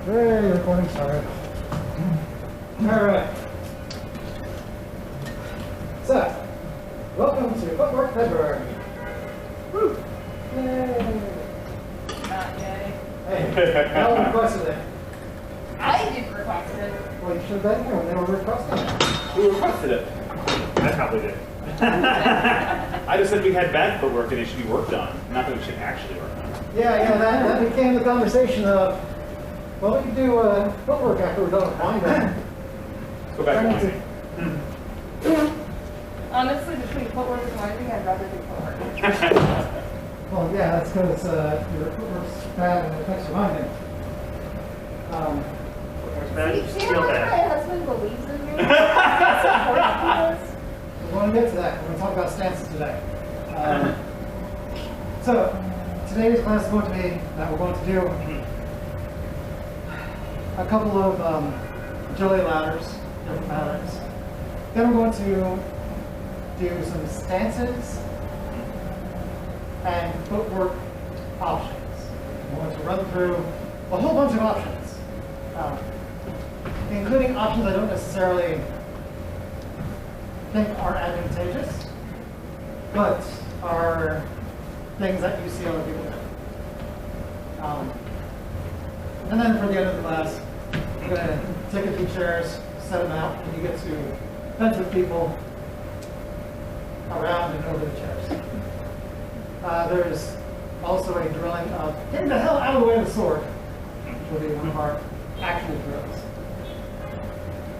Hey, recording started. Alright. So, welcome to Footwork February. Woo! Yay! Not yay. Hey, no one requested it. I did request it. Well, you should have been here when they were requesting it. Who requested it? I probably did. I just said we had bad footwork and it should be worked on, not that we should actually work on it. Yeah, that became the conversation of, well, we could do footwork after we're done with winding. Let's go back to winding. Yeah. Honestly, between footwork and winding, I'd rather do footwork. Well, yeah, that's because your footwork's bad and it affects your winding. See how much my husband believes in me? That's important to us. We're going to get to that. We're going to talk about stances today. So, today's class is going to be that we're going to do a couple of agility ladders, different patterns. Then we're going to do some stances and footwork options. We're going to run through a whole bunch of options, including options I don't necessarily think are advantageous, but are things that you see other people do. And then for the end of the class, we're going to take a few chairs, set them out, and you get to bench with people around and over the chairs. There's also a drilling of getting the hell out of the way of the sword, which will be one of our actual drills.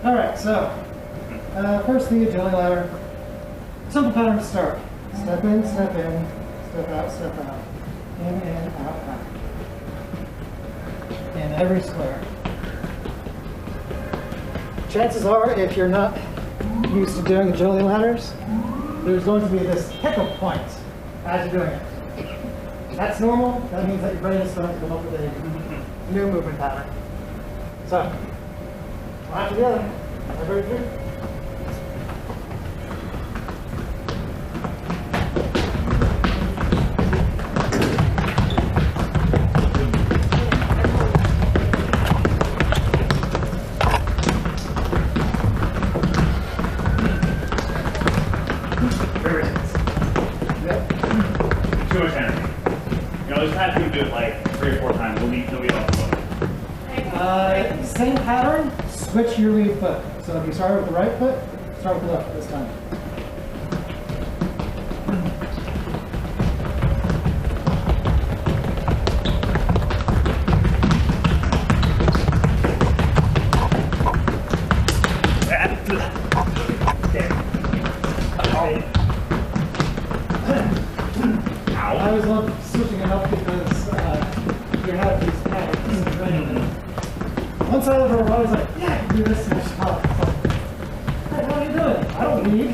All right, so first the agility ladder. Simple pattern to start. Step in, step out, step out. In, out. In every square. Chances are, if you're not used to doing agility ladders, there's going to be this hiccup point as you're doing it. That's normal. That means that your brain is starting to come up with a new movement pattern. So, one after the other. Everybody through? Too much energy. You know, there's times we can do it like 3 or 4 times. We'll need nobody else. Same pattern, switch your lead foot. So if you start with the right foot, start with the left this time. I always love switching it up because you have these patterns. Once I was always like, yeah, I can do this and just pop. Hey, what are you doing? I don't need.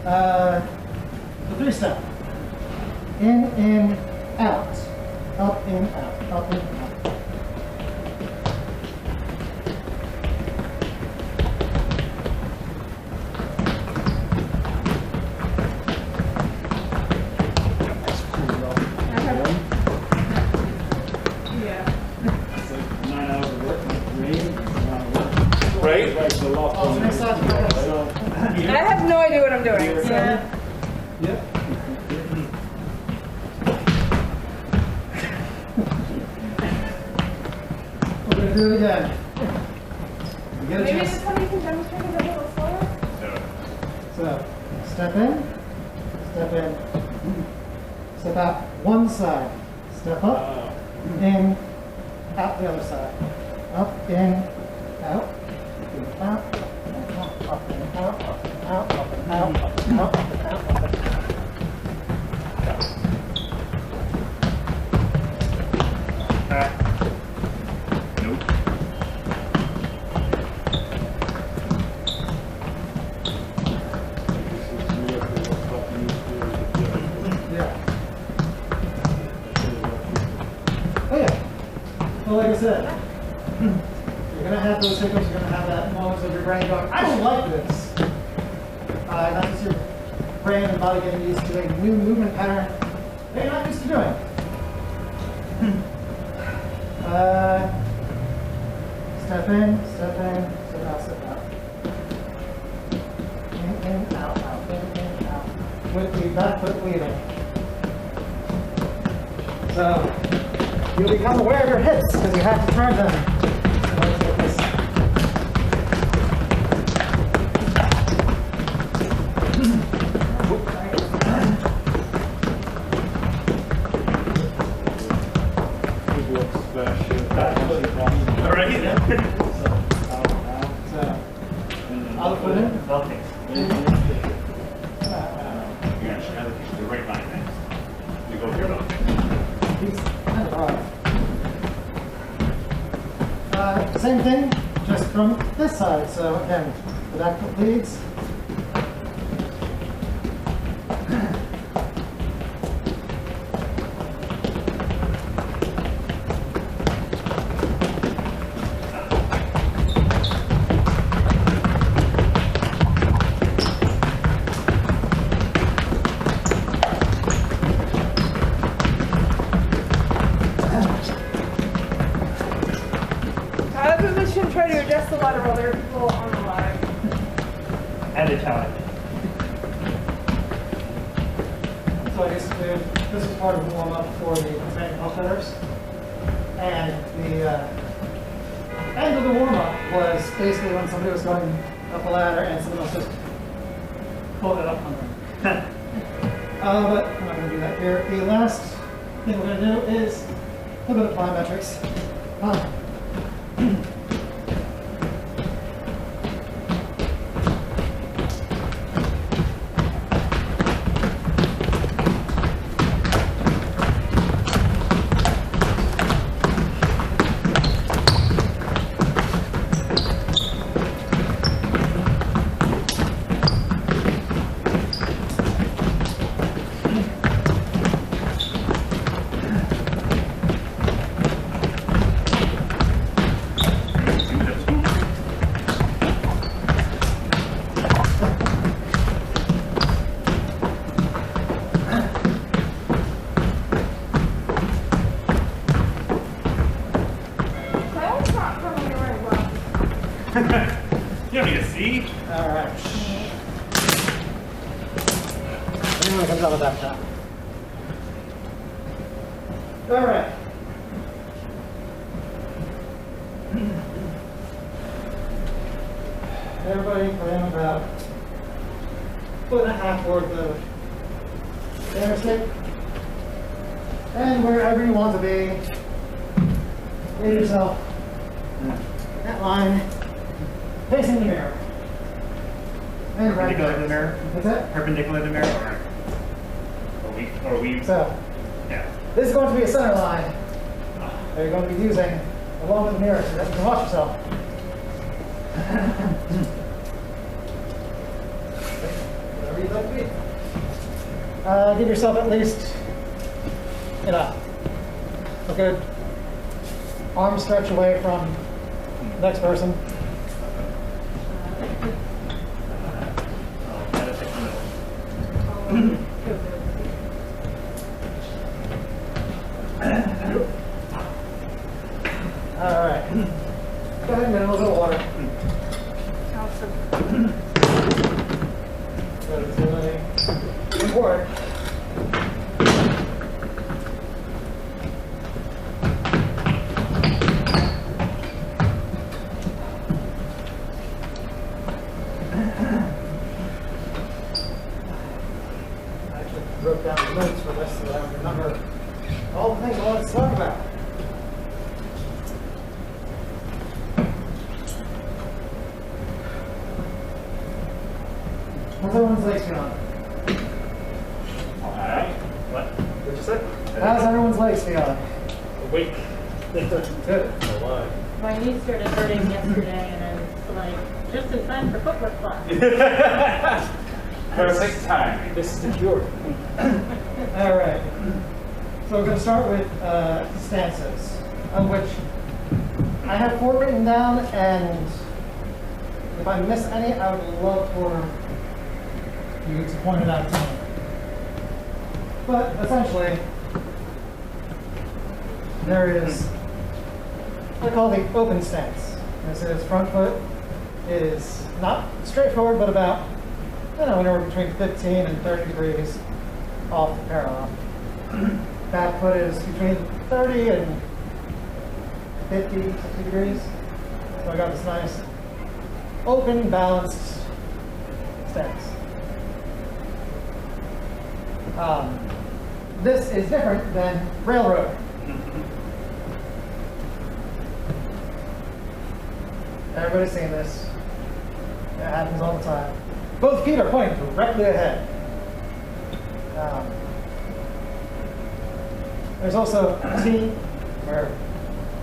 The 3-step. In, out. Up, in, out. Up, in, out. Right? Oh, so next time, I have no idea what I'm doing. Yeah. Yep. We're going to do it again. You get a Maybe chance. this one you can demonstrate it a little slower? So, step in, step out one side, step up, in, out the other side, up, in, out, up and out, up and out, up and out, up and out, up and out, up and out, up and out. Nope. Yeah. Oh yeah. Well, like I said, you're going to have those hiccups, you're going to have that moments of your brain going, I don't like this. That's just your brain and body getting used to a new movement pattern they're not used to doing. Step in, step out, step out. In, out, in, out. With the back foot leading. So, you'll become aware of your hips because you have to turn them. Let's get this. All right. So, I'll put in. Okay. You're gonna share the right line next. You go here though. He's kind of hard. Same thing, just from this side. So again, the back foot leads. Out of position, try to adjust the lateral. There are people on the line. And a challenge. So I guess this is part of the warm up for the main outfitters. And the end of the warm up was basically when somebody was going up a ladder and someone else just pulled it up on them. But I'm not going to do that here. The last thing we're going to do is a little bit of plyometrics. That's not from me right well. You don't need to see. All right. Anyone comes up with that shot. All right. Everybody put in about 1.5 foot worth of air stick. And wherever you want to be, leave yourself that line facing the mirror. And right Perpendicular to there. the mirror? That's it. Perpendicular to the mirror, or we, So, yeah. this is going to be a center line that you're going to be using along with the mirror so that you can watch yourself. Whatever you'd like to be. Give yourself at least, a good arm stretch away from the next person. Gotta pick the middle. All right. Go ahead and get a little bit of water. So it's really important. I actually wrote down the notes for this so that I would remember all the things I wanted to talk about. How's everyone's legs feeling? Alright. What? What'd you say? How's everyone's legs feeling? Wait. Good. My knee started hurting yesterday, and I was like, just in time for footwork class. Perfect time. This is the cure. All right. So we're going to start with stances, of which I have 4 written down, and if I miss any, I would love for you to point it out to me. But essentially, there is what I call the open stance. This is front foot is not straightforward, but about, anywhere between 15 and 30 degrees off the parallel. Back foot is between 30 and 50, 60 degrees. So I got this nice open, balanced stance. This is different than railroad. Everybody's seen this. It happens all the time. Both feet are pointing directly ahead. There's also T, where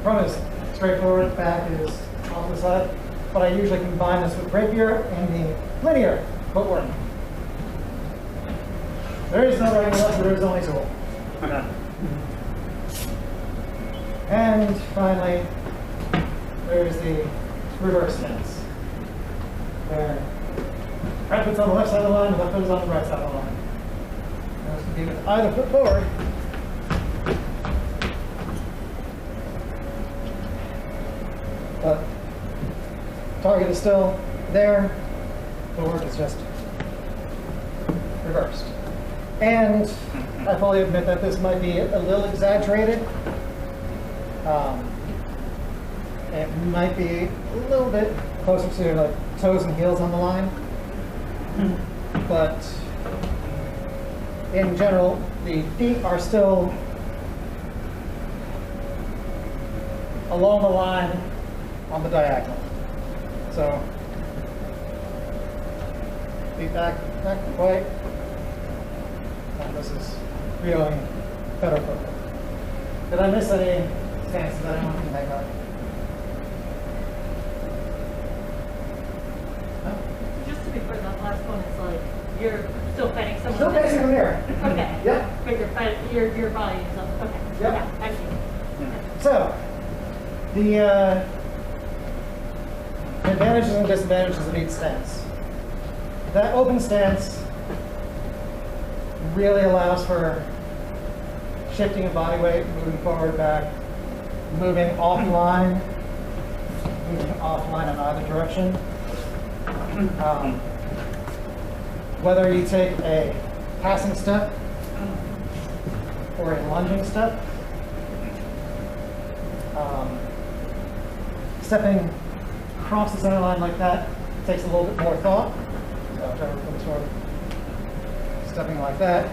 front is straightforward, back is off the side. But I usually combine this with rapier and the linear footwork. There is no right and left, there is only tool. And finally, there's the reverse stance, where right foot's on the left side of the line, the left foot is on the right side of the line. And this can be with either foot forward. But target is still there, footwork is just reversed. And I fully admit that this might be a little exaggerated. It might be a little bit closer to like toes and heels on the line. But in general, the feet are still along the line on the diagonal. So feet back, not quite. And this is really better footwork. Did I miss any stances that I want to hang up? Just to be clear, that last one is like, you're still fighting someone. Still facing the mirror. Okay. Yep. But you're fighting, your body is up, okay. Yep. Yeah, I see. So, the advantages and disadvantages of each stance. That open stance really allows for shifting of body weight, moving forward, back, moving offline in either direction. Whether you take a passing step or a lunging step, stepping across the center line like that takes a little bit more thought. So if I were to sort of stepping like that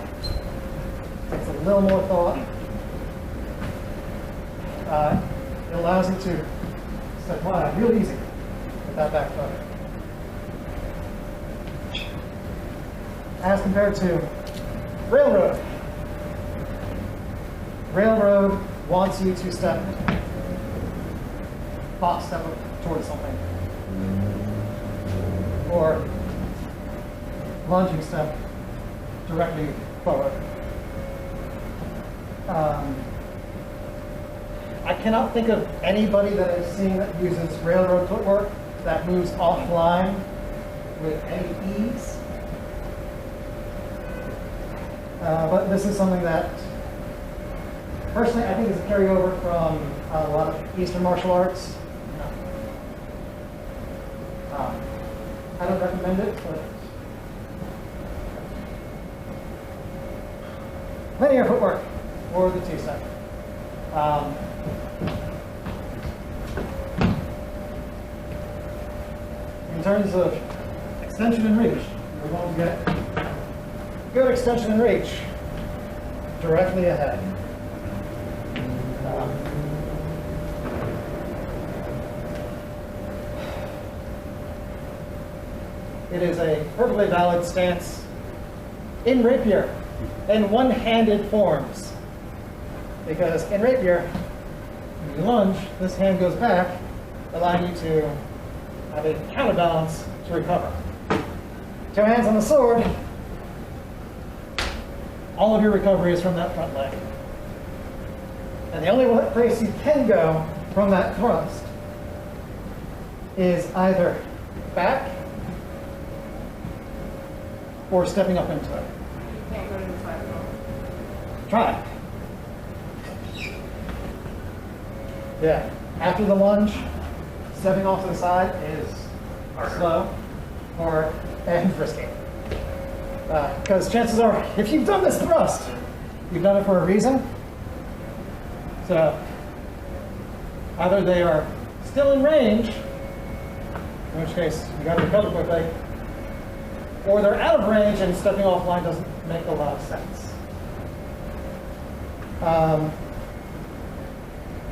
takes a little more thought. It allows you to step wide real easy with that back foot. As compared to railroad. Railroad wants you to step box step towards something. Or lunging step directly forward. I cannot think of anybody that I've seen that uses railroad footwork that moves offline with any ease. But this is something that, personally, I think is a carryover from a lot of Eastern martial arts. I don't recommend it, but linear footwork or the T-step. In terms of extension and reach, we're going to get good extension and reach directly ahead. It is a perfectly valid stance in rapier in one-handed forms. Because in rapier, when you lunge, this hand goes back, allowing you to have a counterbalance to recover. Two hands on the sword, all of your recovery is from that front leg. And the only place you can go from that thrust is either back or stepping up into it. You can't go to the side at all. Try it. Yeah. after the lunge, stepping off to the side is Harder. slow and risky. Because chances are, if you've done this thrust, you've done it for a reason. So either they are still in range, in which case you got to recover quickly, or they're out of range and stepping offline doesn't make a lot of sense.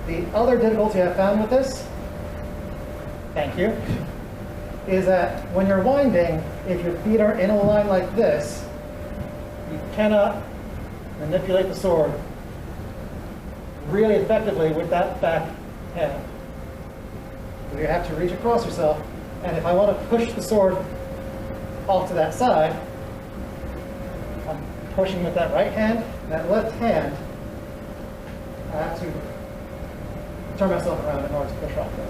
The other difficulty I found with this, thank you, is that when you're winding, if your feet are in a line like this, you cannot manipulate the sword really effectively with that back hand. You have to reach across yourself, and if I want to push the sword off to that side, I'm pushing with that right hand. That left hand, I have to turn myself around in order to push off there.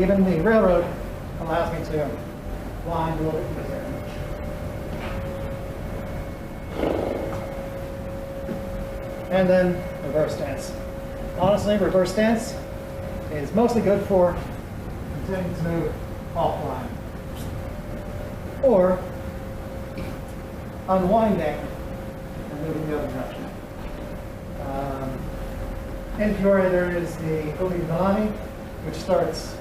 Even the railroad allows me to wind a little bit easier. And then reverse stance. Honestly, reverse stance is mostly good for continuing to move offline, or unwinding and moving the other direction. In Peoria, there is the avoidance, which starts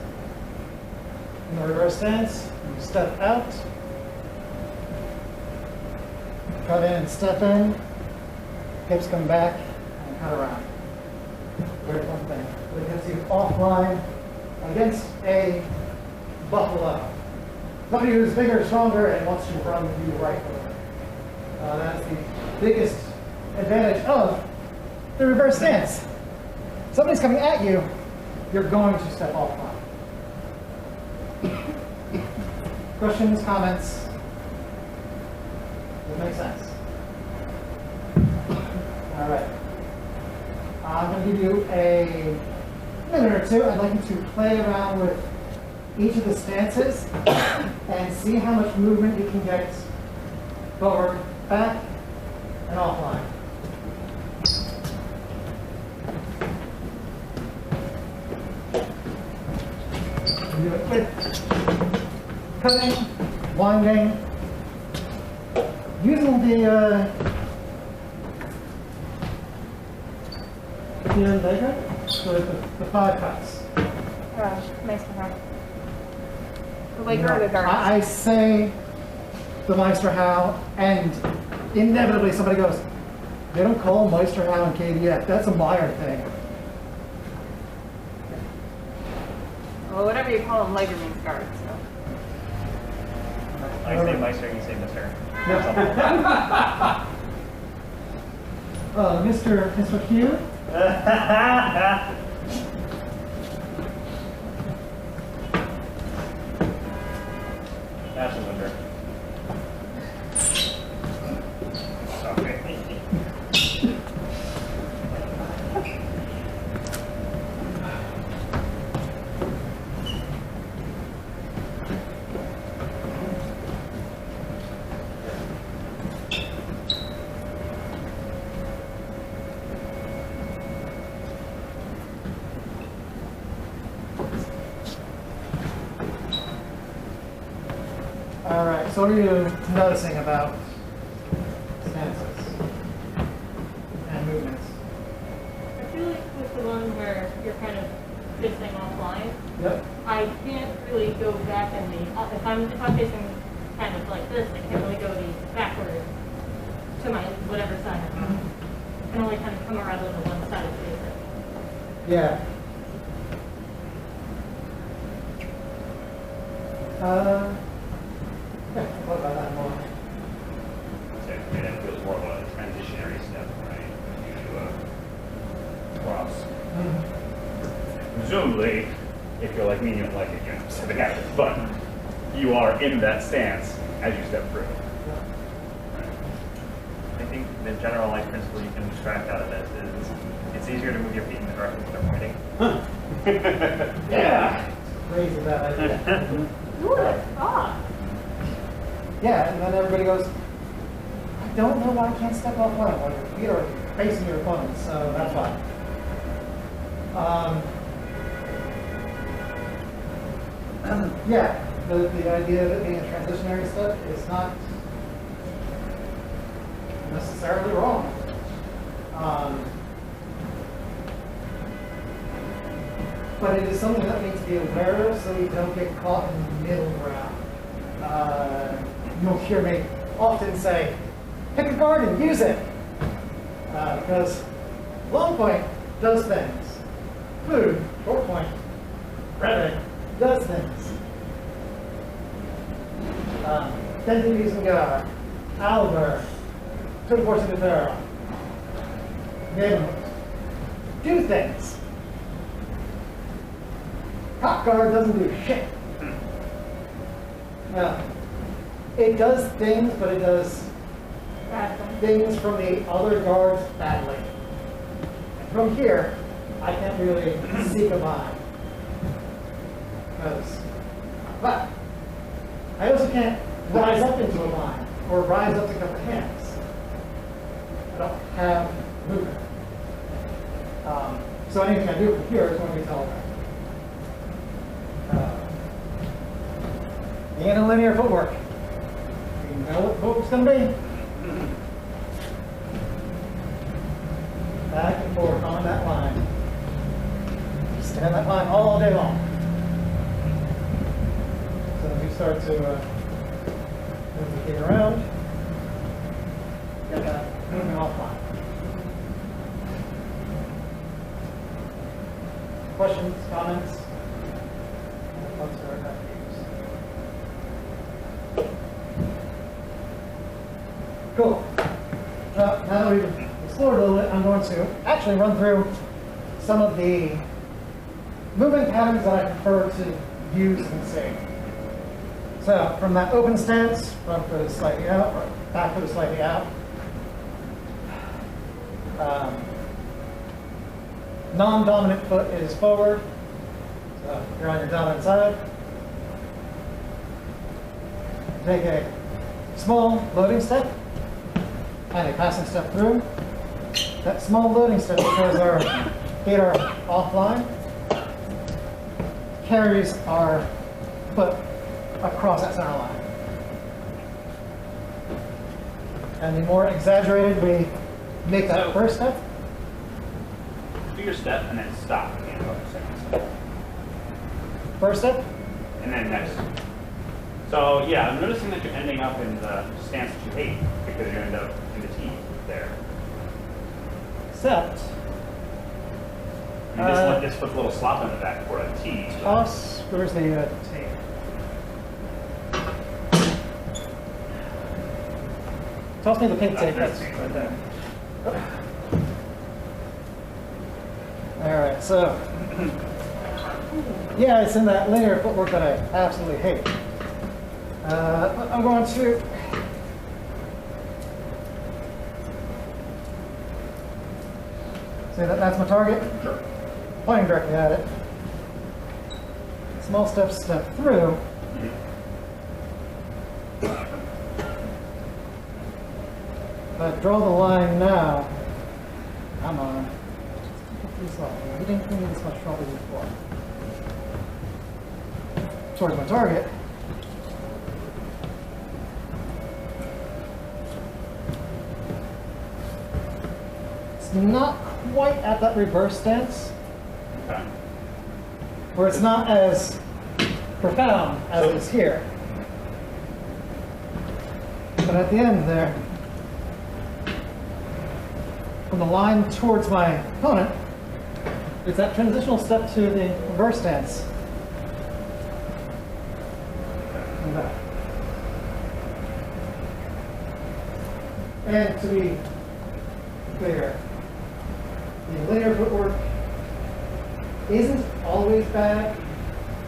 in the reverse stance. You step out, cut in and step in, hips come back, and cut around. Very fun thing. It gets you offline against a buffalo. Somebody who's bigger, stronger, and wants to run you right over. That's the biggest advantage of the reverse stance. Somebody's coming at you, you're going to step offline. Questions, comments? Does it make sense? All right. I'm going to give you a minute or two. I'd like you to play around with each of the stances and see how much movement you can get forward, back, and offline. Do it with cutting, winding, using the Vega, so the 5 cuts. Nice to have. The Laker or the dark? I say the Meisterhau, and inevitably somebody goes, they don't call Meisterhau and KDF, that's a Meyer thing. Well, whatever you call them, Laker means guard, so. I say Meister, you say Mister. Mr. Q? That's a wonder. Okay. All right, so what are you noticing about stances and movements? I feel like with the one where you're kind of fisting offline, Yep. I can't really go back in the, if I'm facing kind of like this, I can't really go the backward to my whatever side I'm on. I can only kind of come around on the one side of the face. Yeah. Yeah, what about that more? So that feels more of a transitionary step, right? You do a cross. Presumably, if you're like me, you don't like it, you're stepping out, but you are in that stance as you step through. I think the general life principle you can extract out of this is it's easier to move your feet in the direction that they're pointing. Yeah. Crazy that idea. Yeah, and then everybody goes, I don't know why I can't step offline. Well, your feet are facing your opponent, so that's why. Yeah, the idea of it being a transitionary step is not necessarily wrong. But it is something that we need to be aware of so we don't get caught in the middle ground. You'll hear me often say, pick a garden, use it. Because long point does things. Food, short point, Reddit does things. Denton using God, Albert, good force of the Pharaoh, neighborhoods, do things. Top guard doesn't do shit. Now, it does things, but it does Bad thing. things from the other guards badly. And from here, I can't really seek a bind. But I also can't rise up into a bind or rise up to cut the hands. I don't have movement. So anything I do from here is going to be telegraphed. Being in linear footwork, you know what the footwork's going to be. Back and forth on that line. Stay on that line all day long. So as you start to move the feet around, get that moving offline. Questions, comments? Let's start that. Cool. Now that we've explored a little bit, I'm going to actually run through some of the movement patterns that I prefer to use and see. So from that open stance, front foot is slightly out, back foot is slightly out. Non-dominant foot is forward. So you're on your dominant side. Take a small loading step and a passing step through. That small loading step, because our feet are offline, carries our foot across that center line. And the more exaggerated we make that first step, Do your step and then stop again about the second step. first step, And then next. So yeah, I'm noticing that you're ending up in the stance that you hate because you end up in the T there. except And this puts a little slop in the back for a T. toss, where's the tape? Toss me the pink tape, that's right there. All right, so, yeah, it's in that linear footwork that I absolutely hate. But I'm going to say that that's my target. Sure. Pointing directly at it. Small steps step through. If I draw the line now, come on. You didn't give me this much trouble before. Towards my target. It's not quite at that reverse stance, Okay. where it's not as profound as it is here. But at the end there, from the line towards my opponent, it's that transitional step to the reverse stance. And back. And to be clear, the linear footwork isn't always bad,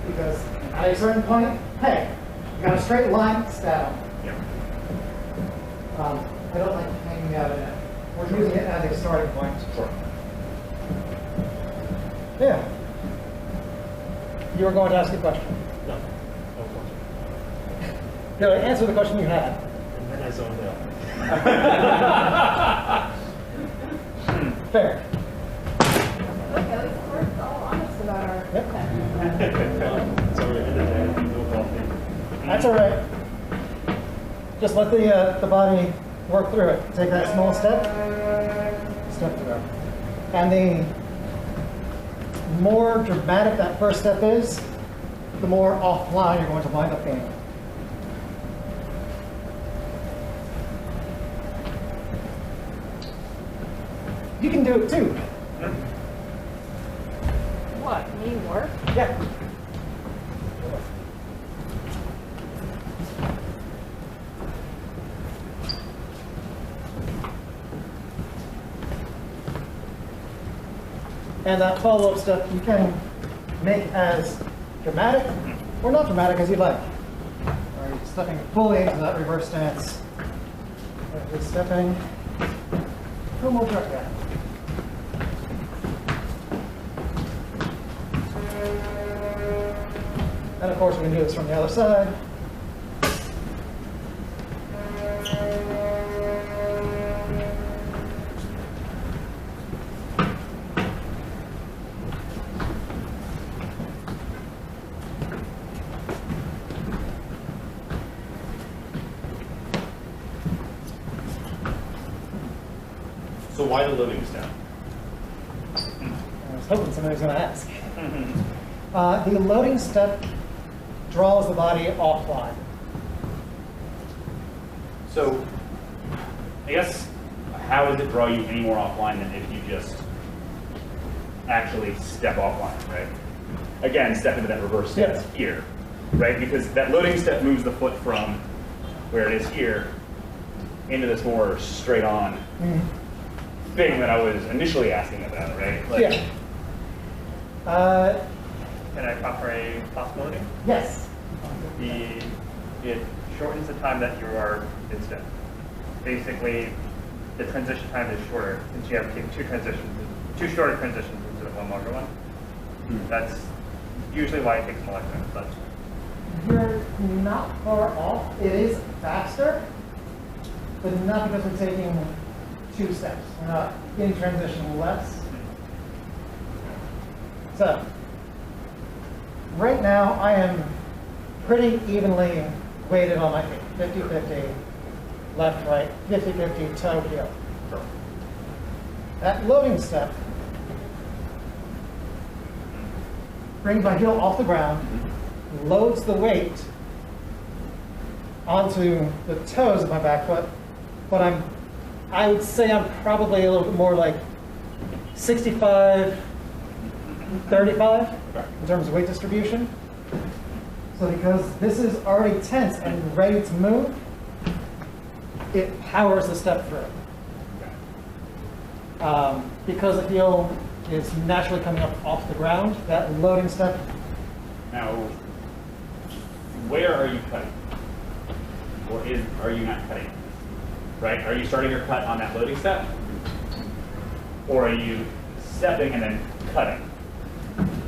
because at a certain point, hey, you got a straight line, stab 'em. Yep. I don't like hanging out in it. We're using it as a starting point. Sure. Yeah. You were going to ask a question. No. No, answer the question you had. And then I zoned out. Fair. Look, at least we're all honest about our. Yep. So we're in the day, no That's all right. Just let the body work through it. Take that small step through. And the more dramatic that first step is, the more offline you're going to wind up being. You can do it too. What, me work? Yeah. And that follow-up step you can make as dramatic or not dramatic as you like. Are you stepping fully into that reverse stance? Or just stepping a little more directly out. And of course we can do this from the other side. So why the loading step? I was hoping somebody was going to ask. The loading step draws the body offline. So, I guess, how does it draw you any more offline than if you just actually step offline, right? Again, step into that reverse stance here, right? Because that loading step moves the foot from where it is here into this more straight on thing that I was initially asking about, right? Like, Yeah. Can I offer a possibility? Yes. It shortens the time that you are in step. Basically, the transition time is shorter since you have to take two shorter transitions instead of one longer one. That's usually why it takes a lifetime. But You're not far off. It is faster, but not because we're taking 2 steps. We're not in transition less. So, right now I am pretty evenly weighted on my feet. 50-50, left, right, 50-50, toe, heel. That loading step brings my heel off the ground, loads the weight onto the toes of my back foot, but I would say I'm probably a little bit more like 65, 35 in terms of weight distribution. So because this is already tense and ready to move, it powers the step through. Because the heel is naturally coming up off the ground, that loading step. Now, where are you cutting? Or are you not cutting? Right? Are you starting your cut on that loading step? Or are you stepping and then cutting?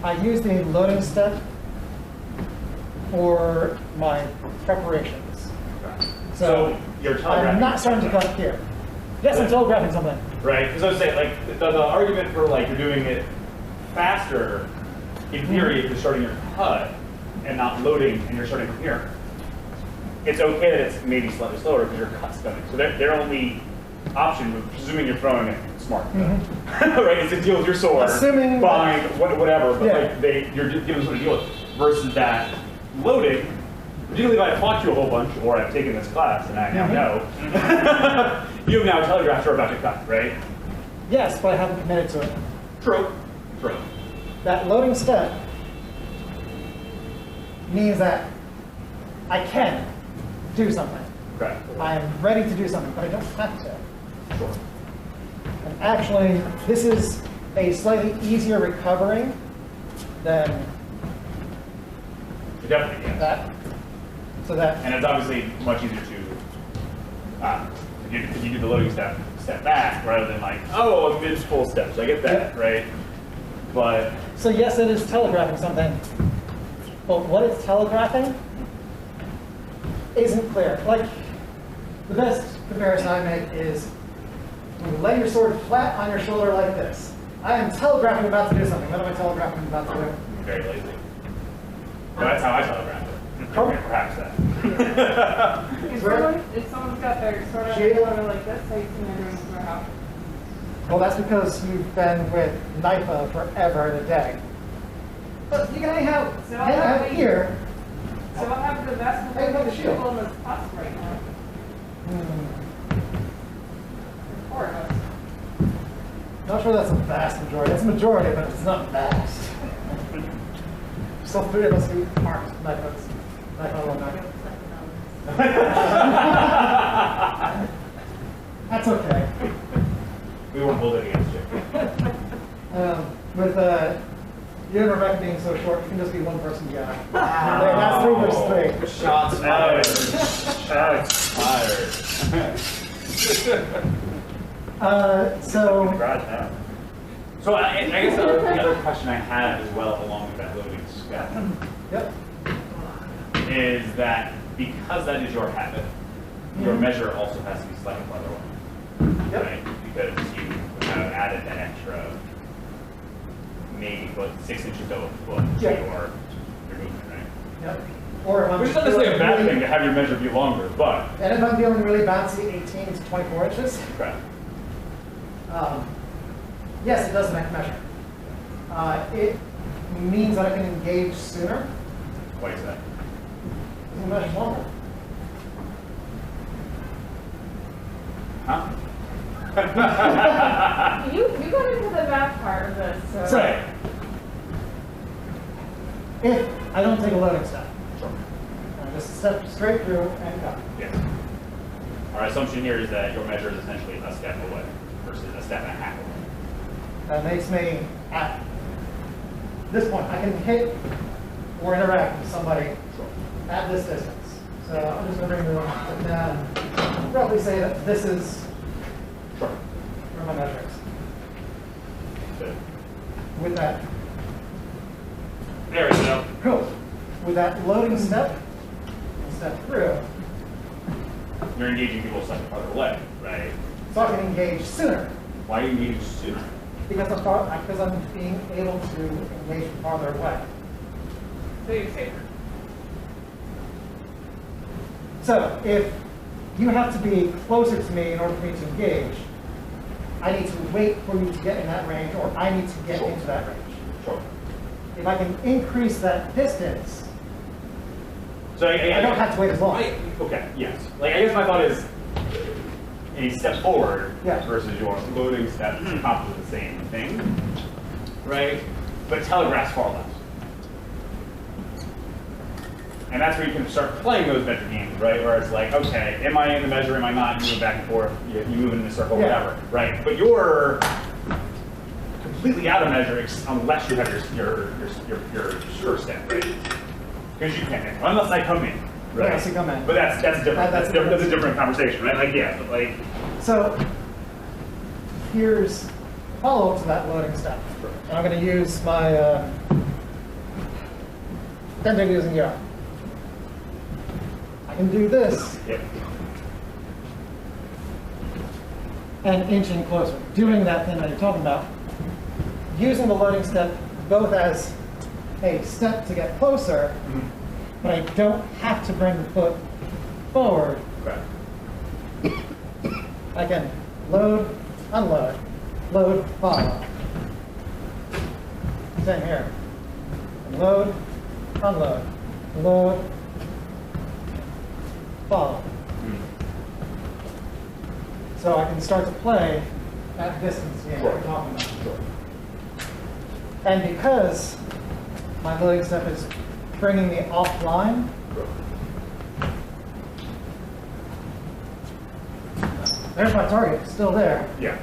I use the loading step for my preparations. So you're telegraphing. I'm not starting to cut here. Yes, I'm telegraphing something. Right? Because I was saying, like, the argument for, like, you're doing it faster, in theory, if you're starting your cut and not loading and you're starting from here, it's okay that it's maybe slightly slower because your cut's coming. So their only option, presuming you're throwing it smart, right, is to deal with your sword, Assuming fine, whatever, but Yeah. like you're just giving them something to deal with, versus that loading. Particularly if I've taught you a whole bunch, or I've taken this class and I now know, you have now telegraphed you're about to cut, right? Yes, but I haven't committed to it. True. That loading step means that I can do something. Okay. I am ready to do something, but I don't have to. Sure. And actually, this is a slightly easier recovery than Definitely, yeah. that. So that, And it's obviously much easier to, if you do the loading step back, rather than like, oh, a mid-full step. So I get that, right? But so yes, it is telegraphing something, but what it's telegraphing isn't clear. Like, the best comparison I make is when you lay your sword flat on your shoulder like this. I am telegraphing about to do something. What am I telegraphing about to do? I'm very lazy. But that's how I telegraph it. Okay, perhaps that. If someone's got their sort of Sheila? shoulder like this, how you think they're doing for how? Well, that's because you've been with NIFA forever and a day. But you can hang out here. So what happened to the vast Hey, look at majority the of shield. people in this class right now? There's 4 of us. Not sure that's a vast majority. It's a majority, but it's not vast. Still 3 of us who aren't NIFAs. NIFA alumni. That's okay. We won't hold it against you. With you and Rebecca being so short, you can just be one person guy. That's 3 versus 3. Shots fired. Shots fired. So, Garage now. So I guess the other question I have as well, along with that loading step, yep. is that because that is your habit, your measure also has to be slightly farther away. Yep. Right? Because you have added an extra maybe 6 inches of a foot to Yeah. your movement, right? Yep. Or if I'm Which is not necessarily a bad feeling thing to have your measure be longer, but And if I'm feeling really bouncy, 18 to 24 inches, correct. yes, it does make a measure. It means that I can engage sooner. Why is that? It measures longer. Huh? You got into the math part of this, so. Right. If I don't take a loading step, Sure. I just step straight through and go. Yes. Our assumption here is that your measure is essentially a step away versus a step and a half away. That makes me, at this point, I can hit or interact with somebody at this distance. So I'm just going to bring it down. Roughly say that this is Sure. where my measure is. Good. With that, There we go. cool. With that loading step, step through, You're engaging people slightly farther away, right? so I can engage sooner. Why do you engage sooner? Because I'm being able to engage from farther away. So you're safer. So if you have to be closer to me in order for me to engage, I need to wait for you to get in that range, or I need to get into that range. Sure. If I can increase that distance, So I don't have to wait as long. Okay, yes. Like, I guess my thought is a step forward Yeah. versus your loading step accomplish the same thing, right? But telegraphs far less. And that's where you can start playing those measure games, right? Where it's like, okay, am I in the measure, am I not? You move back and forth, you move in a circle, Yeah. whatever, right? But you're completely out of measure unless you have your first step, right? Because you can't, unless I come in, right? Unless you come in. But that's different. That's That's a different conversation, right? Like, yeah, but like, So here's follow-up to that loading step. And I'm going to use my Dente using Euro. I can do this yep. and inching closer, doing that thing that you're talking about, using the loading step both as a step to get closer, but I don't have to bring the foot forward. Correct. I can load, unload, load, follow. Same here. Load, unload, load, follow. So I can start to play at distance game that we're talking about. Sure. And because my loading step is bringing me offline, there's my target, it's still there. Yeah.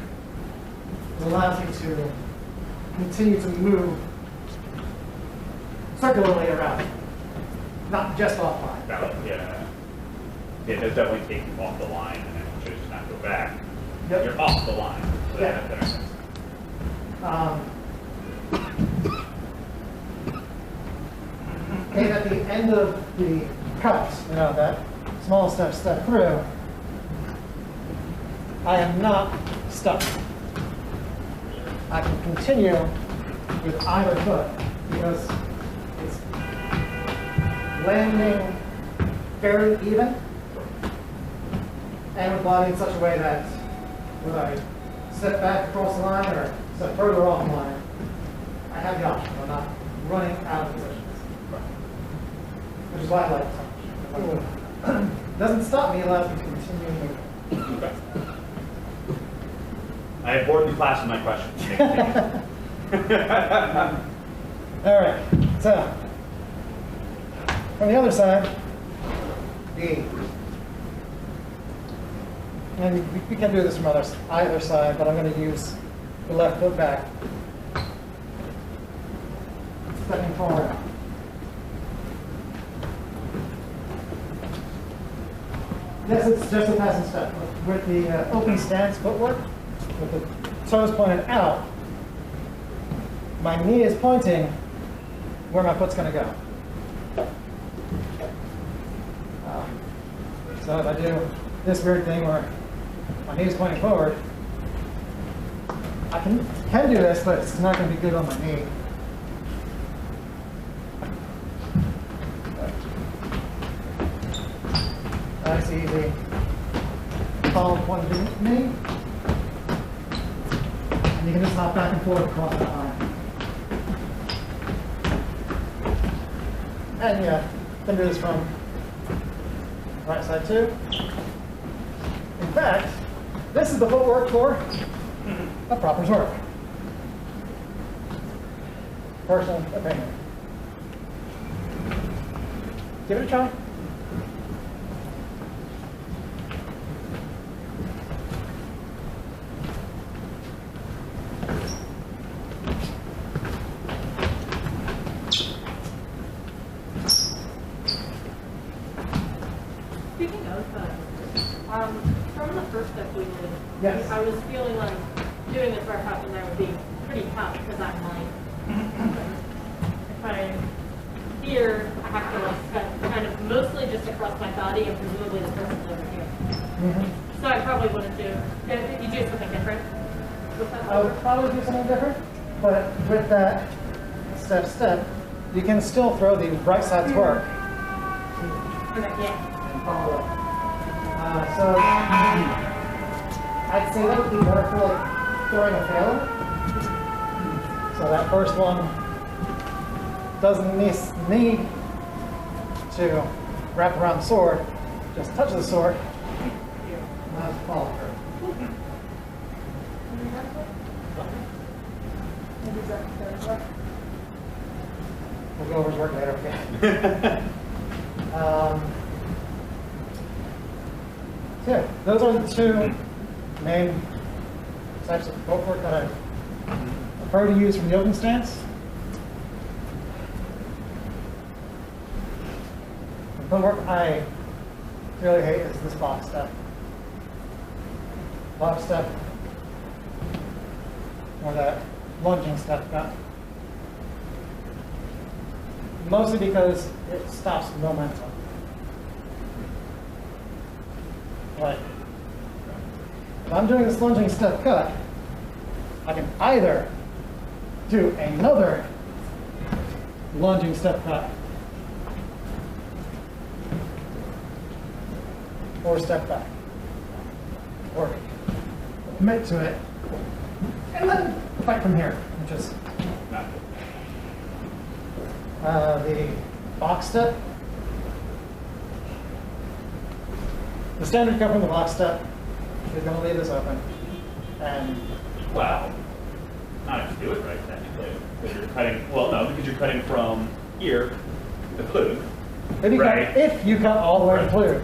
It allows me to continue to move circularly around, not just offline. Valid. Yeah. Yeah, it does definitely take you off the line, and then you choose not to go back. Yep. You're off the line. So Yeah. that makes sense. And at the end of the cut, that small step through, I am not stuck. I can continue with either foot because it's landing fairly even, and with body in such a way that whether I step back across the line or step further off the line, I have the option. I'm not running out of positions. Which is why I like touch. Doesn't stop me, allows me to continue moving. Okay. I have bored the class with my questions. All right, so from the other side, and we can do this from either side, but I'm going to use the left foot back, stepping forward. Yes, it's just a passing step. With the open stance footwork, with the toes pointed out, my knee is pointing where my foot's going to go. So if I do this weird thing where my knee is pointing forward, I can do this, but it's not going to be good on my knee. Nice, easy. Follow one knee. And you can just hop back and forth across that line. And yeah, can do this from right side too. In fact, this is the footwork for a proper work. Personal opinion. Give it a try. Speaking of, from the first step we did, Yes. I was feeling like doing this right up and there would be pretty tough because I'm like, if I'm here, I have to like step kind of mostly just across my body and presumably the person's over here. Mm-hmm. So I probably wouldn't do, if you do something different with that. I would probably do something different, but with that step, you can still throw the right side's work Okay, yeah. and follow up. So I'd say that would be more for like throwing a failure. So that first one doesn't need to wrap around the sword, just touch the sword, and that's follow through. We'll go over his work later, okay? So yeah, those are the two main types of footwork that I prefer to use from the open stance. The footwork I really hate is this box step. Box step, or that lunging step cut. Mostly because it stops momentum. Like, if I'm doing this lunging step cut, I can either do another lunging step cut or step back, or commit to it, and then fight from here, which is the box step. The standard cut from the box step is going to leave this open, and Well, not if you do it right, technically. Because you're cutting, well, no, because you're cutting from here to flute. if you cut all the way to flute.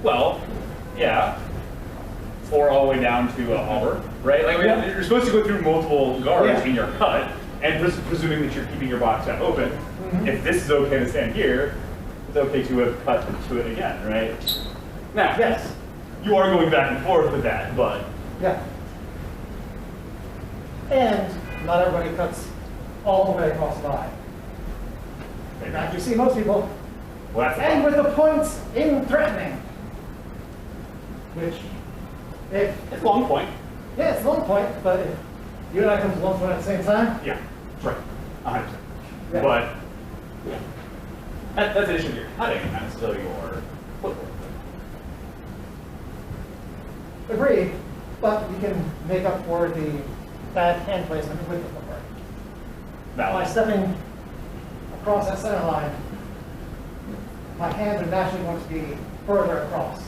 Well, yeah. Or all the way down to a halber, right? Like, Yeah. you're supposed to go through multiple guards Yeah. in your cut, and presuming that you're keeping your box step open. Mm-hmm. If this is okay to stand here, it's okay to have cut to it again, right? Now, Yes. you are going back and forth with that, but Yeah. And not everybody cuts all the way across the line. In fact, you see most people, well, that's and with the points in threatening, which, if it's a long point. yeah, it's a long point, but if you and I come to one point at the same time, Yeah, that's right. 100%. Yeah. But, yeah. That's an issue if you're cutting, not necessarily your footwork. Agreed, but you can make up for the bad hand placement with the footwork. By Valid. stepping across that center line, my hands are naturally going to be further across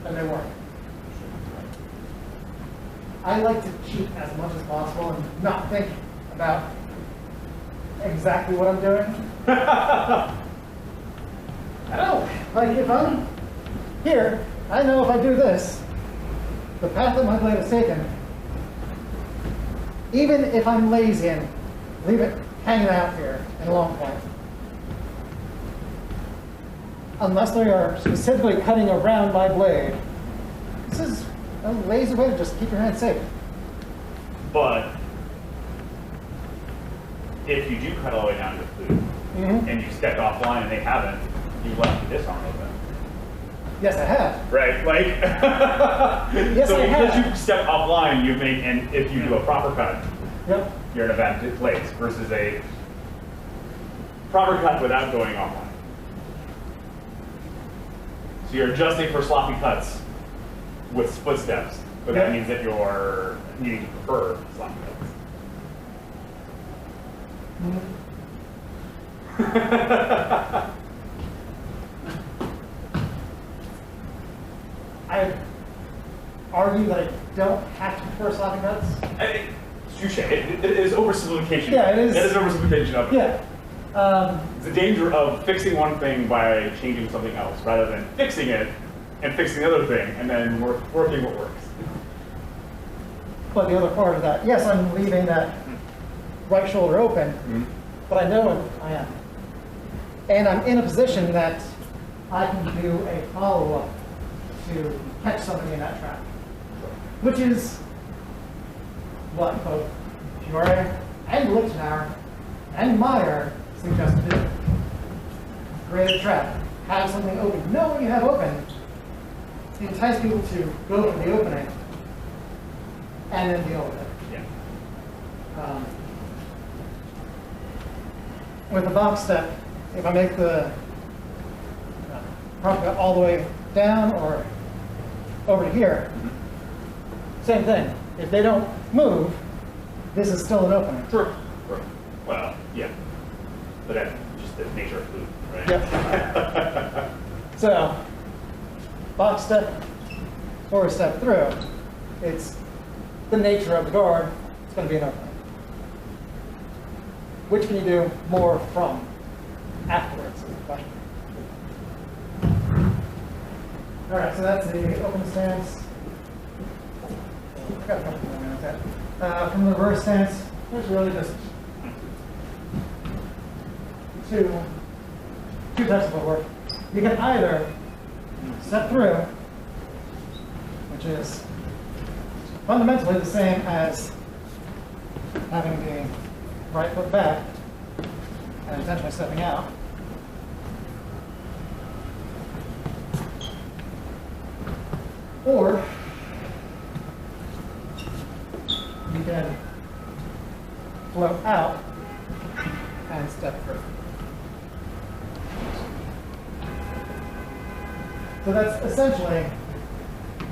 than they were. I like to cheat as much as possible and not think about exactly what I'm doing. I know, like if I'm here, I know if I do this, the path that my blade has taken, even if I'm lazy and leave it hanging out here in a long point, unless they are specifically cutting around my blade, this is a lazy way to just keep your hand safe. But if you do cut all the way down to the flute and you stepped offline and they haven't, you left the disarm open. Yes, I have. Right? Like, Yes, so I because have. you step offline, you make, and if you do a proper cut, Yep. you're in a bad place versus a proper cut without going offline. So you're adjusting for sloppy cuts with split steps, but that Yeah. means that you're needing to prefer sloppy cuts. I argue that I don't have to prefer sloppy cuts. Touche. It is oversimplification. Yeah, it is. It is oversimplification of it. Yeah. It's the danger of fixing one thing by changing something else, rather than fixing it and fixing the other thing, and then working what works. But the other part of that, yes, I'm leaving that right shoulder open, but I know I am. And I'm in a position that I can do a follow-up to catch somebody in that trap, which is what both Fiore and Lichtenauer and Meyer suggest to do. Create a trap, have something open, know what you have open, entice people to go for the opening, and then deal with it. Yeah. With the box step, if I make the prop cut all the way down or over to here, same thing. If they don't move, this is still an opening. True. Well, yeah. But that's just the nature of food, right? Yep. So, box step or step through, it's the nature of the guard, it's going to be an opening. Which can you do more from afterwards is the question. All right, so that's the open stance. I've got a couple more minutes there. From the reverse stance, there's really just two types of footwork. You can either step through, which is fundamentally the same as having the right foot back and intentionally stepping out. Or you can float out and step through. So that's essentially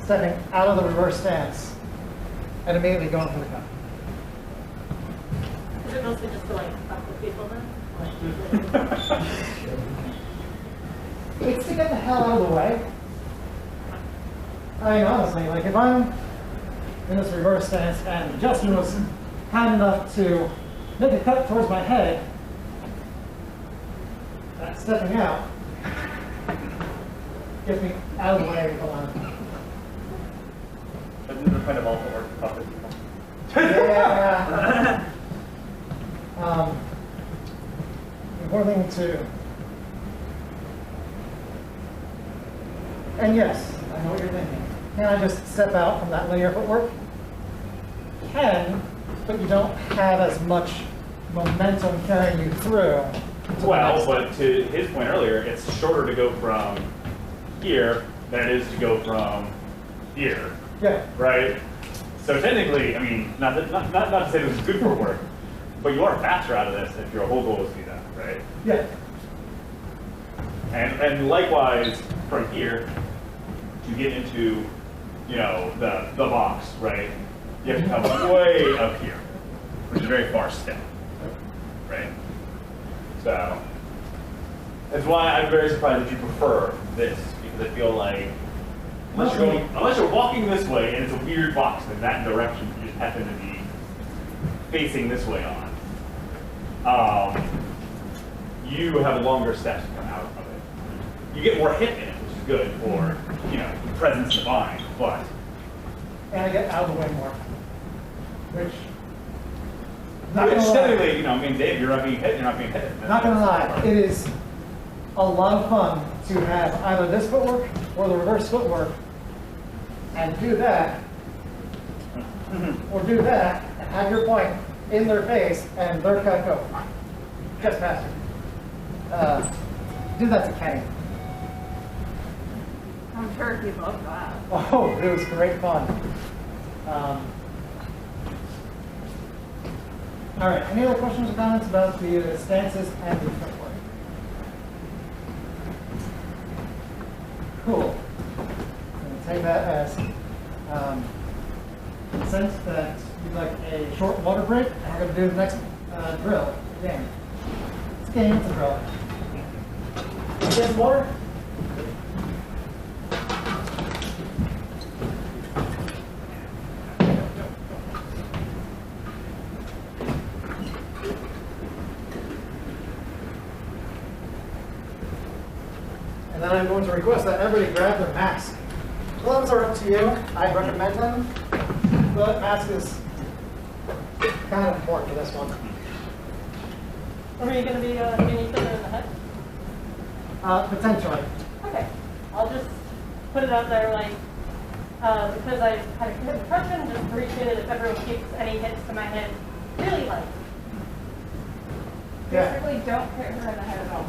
stepping out of the reverse stance and immediately going for the cut. Is it mostly just to like fuck with people then? It's to get the hell out of the way. I mean, honestly, like if I'm in this reverse stance and Justin was kind enough to make a cut towards my head, that stepping out gets me out of the way while I'm. Isn't the point of all footwork to fuck with people? Yeah. Important thing to. And yes, I know what you're thinking. Can I just step out from that linear footwork? Can, but you don't have as much momentum carrying you through. Well, but to his point earlier, it's shorter to go from here than it is to go from here, Yeah. right? So technically, I mean, not to say this is good for work, but you are faster out of this if your whole goal is to do that, right? Yeah. And likewise, from here, to get into, you know, the box, right? You have to come way up here, which is a very far step, right? So, that's why I'm very surprised that you prefer this, because I feel like, unless you're walking this way and it's a weird box in that direction, you just happen to be facing this way on, you have longer steps to come out of it. You get more hit in it, which is good for, you know, presence of mind, but And I get out of the way more. Which, not which gonna lie, technically, you know, means Dave, you're not being hit, you're not being hit. not gonna lie, it is a lot of fun to have either this footwork or the reverse footwork and do that, or do that, and have your point in their face and their cut go. Just past you. Do that to Kenny. I'm sure he loved that. Oh, it was great fun. All right, any other questions or comments about the stances and the footwork? Cool. I'm going to take that as sense that you'd like a short water break, and we're going to do the next drill game. It's a game, it's a drill. Get some water? And then I'm going to request that everybody grab their mask. Gloves are up to you. I recommend them, but mask is kind of important for this one. Are you going to be hitting each other in the head? Potentially. Okay. I'll just put it out there, like, because I had a good impression, just appreciate it if everyone keeps any hits to my head really light. Yeah. Basically, don't hit her in the head at all.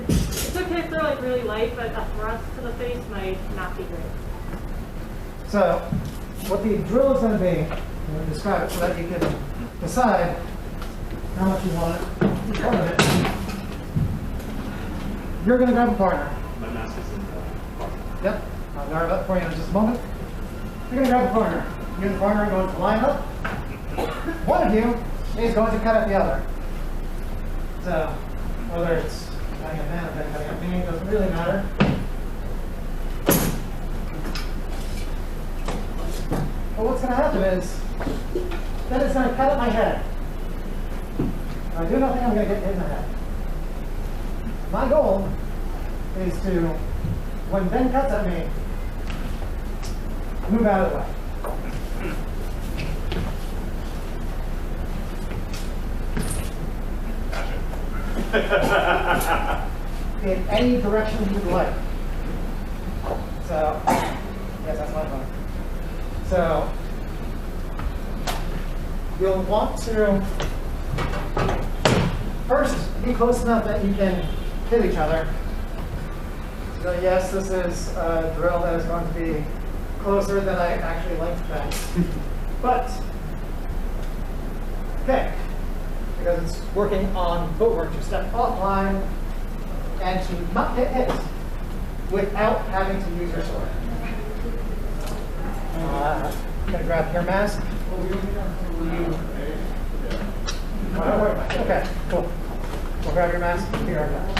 It's okay if they're like really light, but a thrust to the face might not be great. So, what the drill is going to be, I'm going to describe it so that you can decide how much you want it. Part of it. You're going to grab a partner. My mask is in the closet. Yep. I'll grab that for you in just a moment. You're going to grab a partner. You and the partner are going to line up. One of you is going to cut at the other. So, whether it's cutting at man or cutting at me, it doesn't really matter. But what's going to happen is, then it's going to cut at my head. If I do nothing, I'm going to get hit in the head. My goal is to, when Ben cuts at me, move out of the way. In any direction you'd like. So, yes, that's my phone. So, you'll want to first be close enough that you can hit each other. So yes, this is a drill that is going to be closer than I actually like to think. But, okay, because it's working on footwork to step offline and to not get hit without having to use your sword. I'm going to grab your mask. Okay, cool. We'll grab your mask. Here, I got it.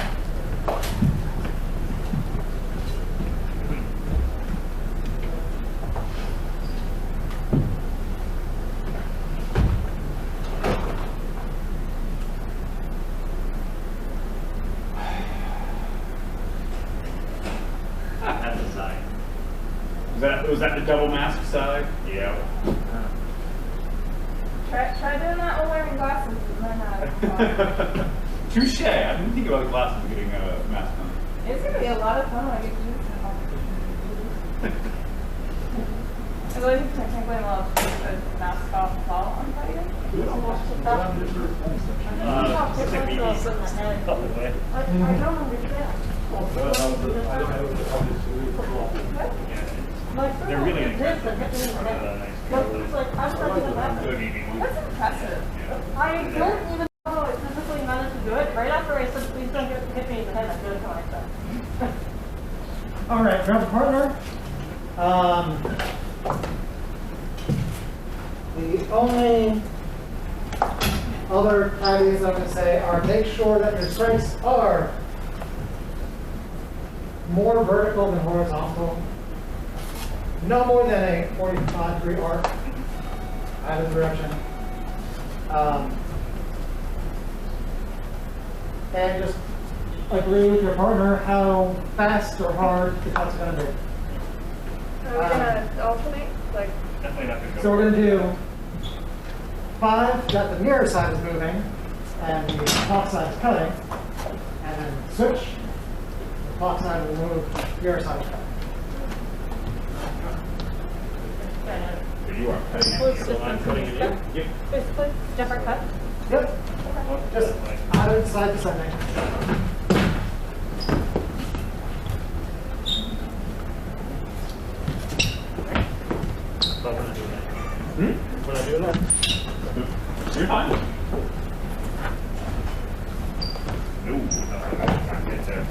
That's the side. Was that the double mask side? Yeah. Try doing that while wearing glasses and then Touche. I've been thinking about glasses and getting a mask on. it's gonna be a lot of fun when I get to use them. I believe technically I'm allowed to take the mask off while I'm fighting. I don't understand. They're really Like, it's like, I'm not doing that. That's impressive. I don't even know how I physically managed to do it. Right after I said, please don't hit me in the head, I did it to myself. All right, grab a partner. The only other caveats I'm going to say are make sure that your strikes are more vertical than horizontal. No more than a 45-degree arc either direction. And just agree with your partner how fast or hard the cut's going to be. Are we gonna alternate? Like, Definitely not gonna go. So we're going to do 5 that the mirror side is moving and the clock side is cutting, and then switch. The clock side will move, mirror side is cutting. So you are cutting it. Split So I'm cutting it in. Yep. Basically, different cut. Yep, just either side descending. But we're not doing that. Hmm? We're not doing that. You're fine. No, I can't get there.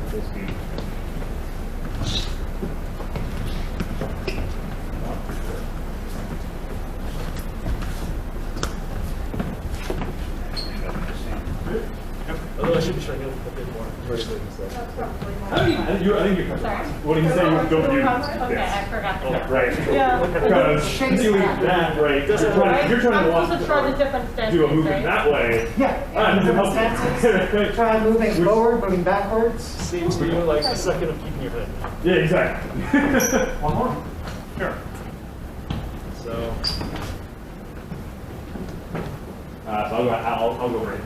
Full speed. Although I should be trying to get a bit more vertically instead. That's probably more. I think you're cut. Sorry. What do you say? You don't do Okay, I this. forgot. Oh, right. Yeah. Because doing that, right, you're trying I'm to supposed to try the different stances, do a movement right? that way. Yeah, I'm different helping. stances. Try moving forward, moving backwards. Seems to you like a second of keeping your head. Yeah, exactly. One more. Sure. So, So I'll go right.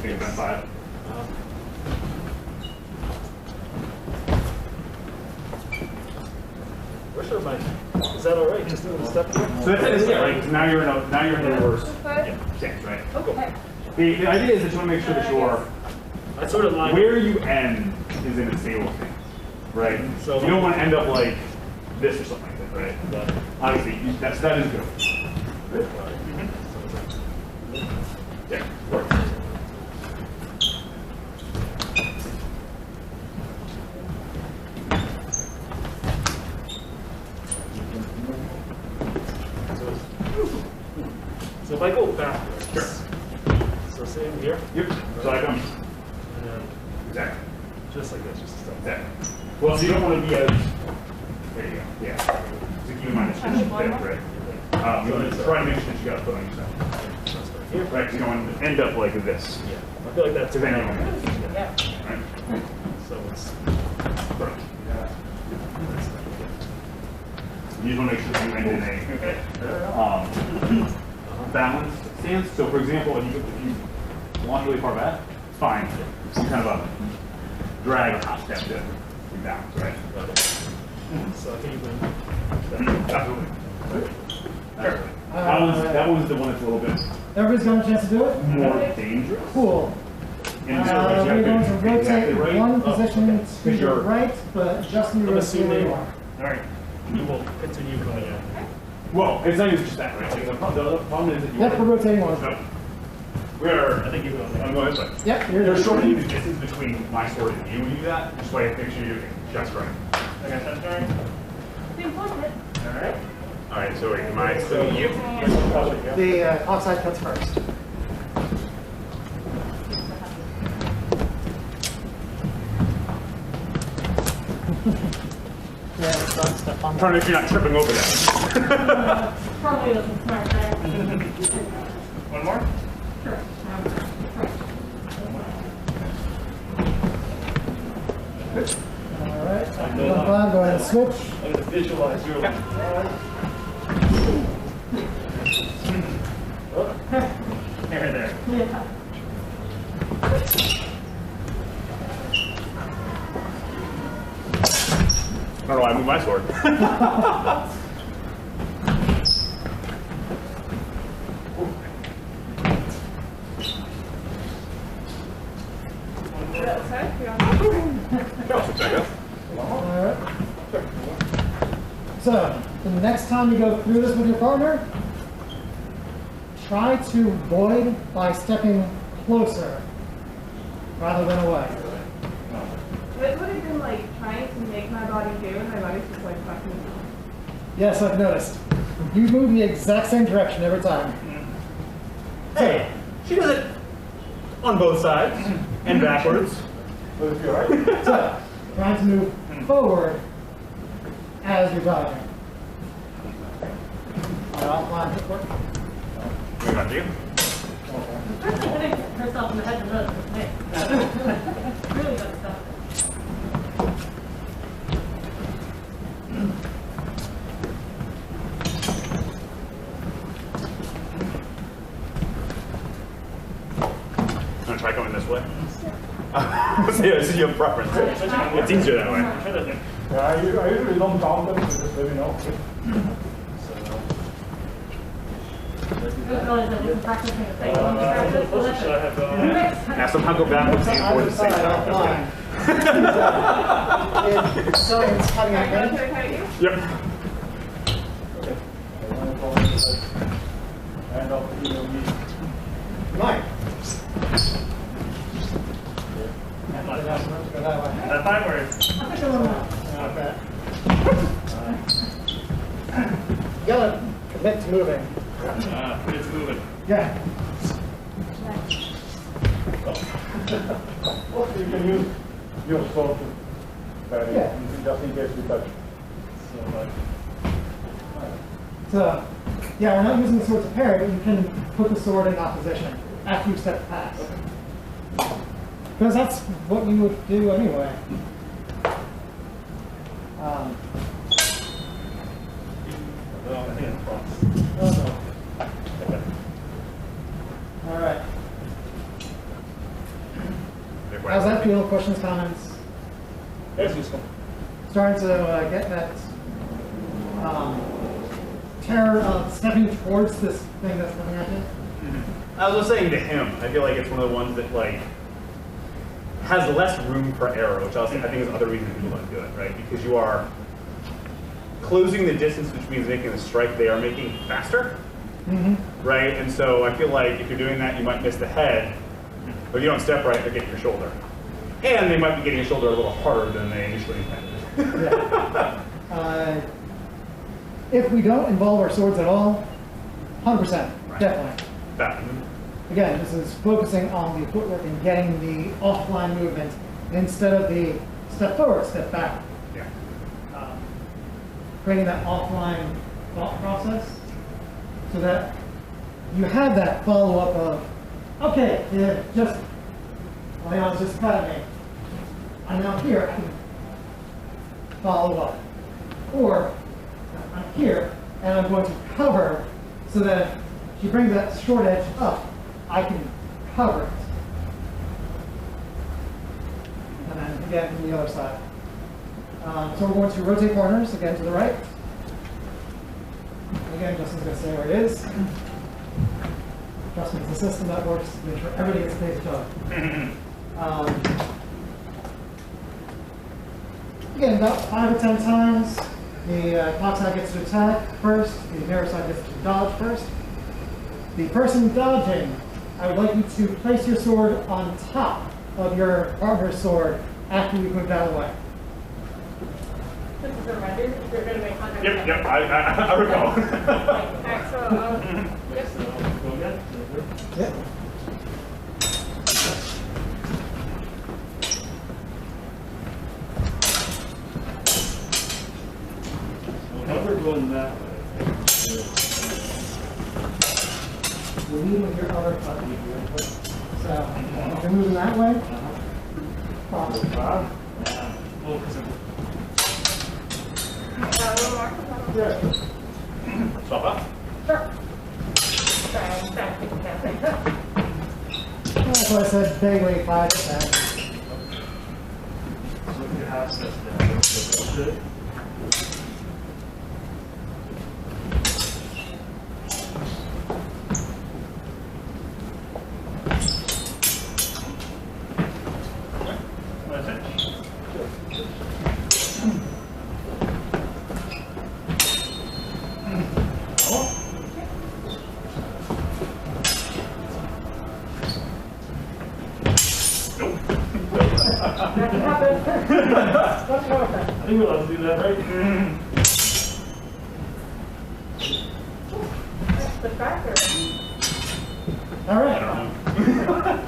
Think about 5. where should my, is that all right? Just doing the step here? So that's it, right? 'Cause now you're in the reverse stance, right? Okay. The idea is that you want to make sure that you're I sort of line. where you end is in a stable stance, right? So- So you don't want to end up like this or something like that, right? But, Obviously, that is good. Yeah, works. so if I go backwards. Sure. So same here. Yep. So I come. And then Exactly. just like this, just a step. Exactly. Well, so you don't want to be as. There you go. Yeah. So keep in mind it's just thick, right? You want to try to make sure that you got a foot on yourself. Here. Right. So you don't want to end up like this. Yeah. I feel like that's So then you want Yeah. right? So it's, Perfect. You just want to make sure that you end in a balanced stance. So, for example, if you launch really far back, it's fine. You kind of drag a hop step to be balanced, right? so I think even, Absolutely. That one's the one that's a little bit Everybody's got a chance to do it? more dangerous. Cool. In this case, you We're have going to be exactly rotate right. one Oh, position okay. to your You're- right, but just in your I'm assuming- right. All right. you will continue coming in. Well, it's not even just that, right? The problem is that you Yep, we're rotating one. So, we're, I think you go. I'm going this way. Yep, you're There's good. shortening the distance between my sword and you when you do that. Just way to make sure you're just right. Okay, that's all right. Seems like it. All right. All right. So wait, am I still you? The clock side cuts first. Yeah, don't step on I'm trying to make sure you're not tripping over that. Probably wasn't smart there. One more? Sure. All right, go ahead and switch. I'm going to visualize your life. There. Yeah. I don't know why I moved my sword. okay, we got No, switch back up. All right. So, the next time you go through this with your partner, try to void by stepping closer rather than away. It would have been like like trying to make my body do, and my body's just like fucking me. Yes, I've noticed. You move in the exact same direction every time. Hey, she does it on both sides and backwards. So, trying to move forward as you're dodging. Offline footwork. What about you? The person hitting herself in the head and nose is me. Really good stuff. Want to try going this way? So yeah, this is your preference. It's easier that way. Yeah, I usually don't count them, so just let me know. I didn't realize that we were practicing the thing. When we practice, well, that's Should I have it. Now somehow go backwards and forward at the same time. Offline. Someone's cutting Are out you going ready. to cut you? Yep. And I'll email me. Mike. That 5 words. You gotta commit to moving. It's moving. Yeah. Well, you can use your sword to parry, Yeah. just in case we touch. So, yeah, we're not using the sword to parry, but you can put the sword in opposition after you step past. Because that's what you would do anyway. I think it's cross. Oh no. All right. How's that feel? Questions, comments? Yes, useful. Starting to get that terror of stepping towards this thing that's coming at you. I was just saying to him, I feel like it's one of the ones that like has less room for error, which I think is another reason people don't do it, right? Because you are closing the distance, which means making the strike they are making faster, right? And so I feel like if you're doing that, you might miss the head, but if you don't step right, they're getting your shoulder. And they might be getting your shoulder a little harder than they initially intended. Yeah. If we don't involve our swords at all, 100%, definitely. That. Again, this is focusing on the footwork and getting the offline movement instead of the step forward, step back. Yeah. Creating that offline thought process so that you have that follow-up of, okay, yeah, just, Leon's just cut me. I'm now here, I can follow up. Or I'm here and I'm going to cover so that if you bring that short edge up, I can cover it. And then again from the other side. So we're going to rotate corners again to the right. And again, Justin's going to say where it is. Trust me, it's a system that works to make sure everybody gets paid job. Again, about 5 or 10 times. The clock side gets to attack first. The mirror side gets to dodge first. The person dodging, I would like you to place your sword on top of your partner's sword after you've moved out of the way. This is a reminder, if you're going to make contact. Yep, I recall. Alright, so, yes. Go again? Yep. Whenever going that way. You lead with your other foot. So, if you're moving that way, cross. Yeah. Oh, 'cause it- A little more. Good. Stop up. Sure. Sorry, I'm trying to think of that thing. That's why I said vaguely 5 to 10. So if you have steps down, should. That's it. think we're allowed to do that, right? The cracker. All I right. don't know.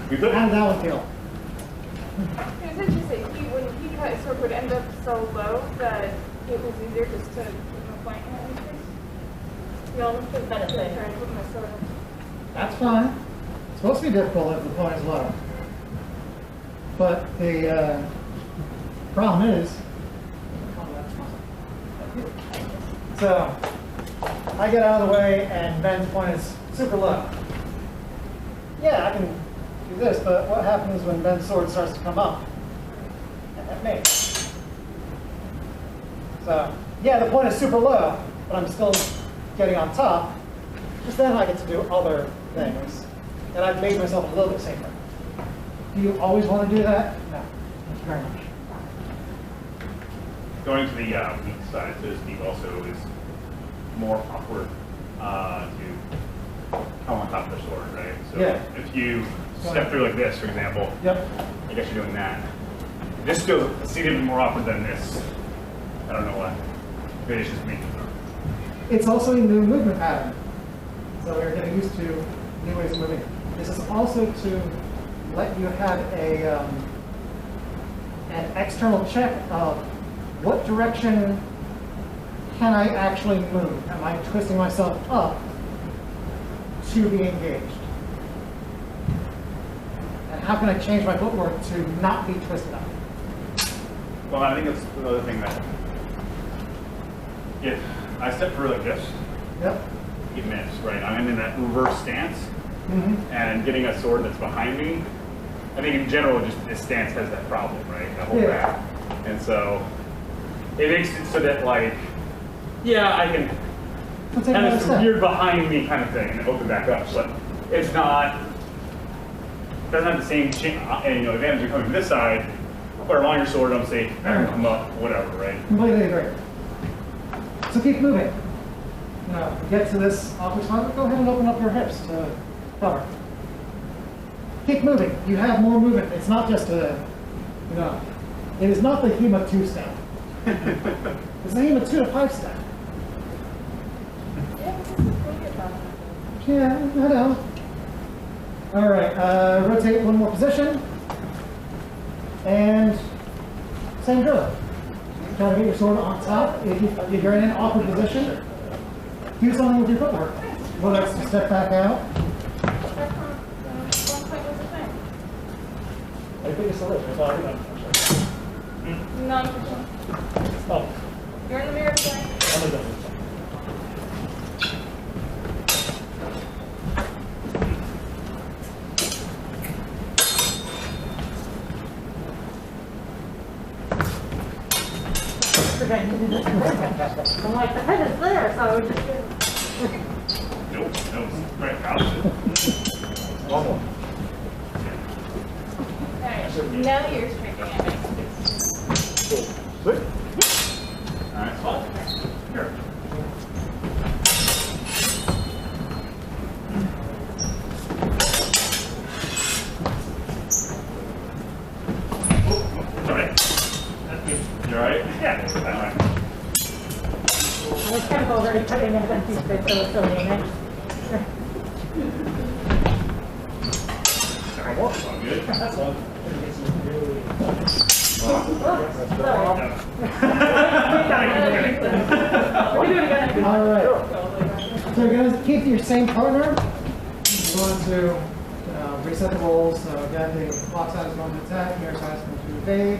We could. How did that one feel? It was interesting. When he cut his sword would end up so low that it was easier just to keep my point in anything. You almost feel better Try thing. and put my sword up. That's fine. It's supposed to be difficult if the point is low. But the problem is, so I get out of the way and Ben's point is super low. Yeah, I can do this, but what happens when Ben's sword starts to come up? And at me. So, yeah, the point is super low, but I'm still getting on top. Just then I get to do other things. And I've made myself a little bit safer. Do you always want to do that? No. Thank you very much. Going to the weak side, so to speak, also is more awkward to come on top of the sword, right? So Yeah. if you step through like this, for example, Yep. I guess you're doing that. This feels significantly more awkward than this. I don't know why. Maybe it's just me. It's also a new movement pattern. So we're getting used to new ways of moving. This is also to let you have an external check of what direction can I actually move? Am I twisting myself up to be engaged? And how can I change my footwork to not be twisted up? Well, I think that's another thing that if I step through like this, Yep. you miss, right? I'm in that reverse stance, and getting a sword that's behind me. I think in general, just this stance has that problem, right? That whole Yeah. back. And so it makes it so that, like, yeah, I can Let's take kind another of step. weird behind me kind of thing and open back up, but it's not, doesn't have the same advantage of coming from this side, or along your sword, I'm safe, I can come up, whatever, right? Completely agree. So keep moving. You know, get to this awkward spot, go ahead and open up your hips to cover. Keep moving. You have more movement. It's not just a, it is not the HEMA 2 step. It's the HEMA 2 to 5 step. Yeah, this is really good about that. Yeah, I know. All right, rotate one more position. And same drill. Try to get your sword on top. If you're in an awkward position, do something with your footwork. Whether it's to step back out. That's not, one point was a thing. I think it's a little bit. Non-fiction. Oh, You're in the mirror today. I'm done. I'm like, the head is there, so I would just. Nope, no, it's right opposite. One more. Alright, now you're striking at me. Sweet. All right, spot. Here. All right. You all right? Yeah. All right. I was kind of already putting in empty space, so it's silly, eh? All good. That's one. All right. So you're going to keep your same partner. You're going to reset the roles. So again, the clock side is going to attack, mirror side is going to evade.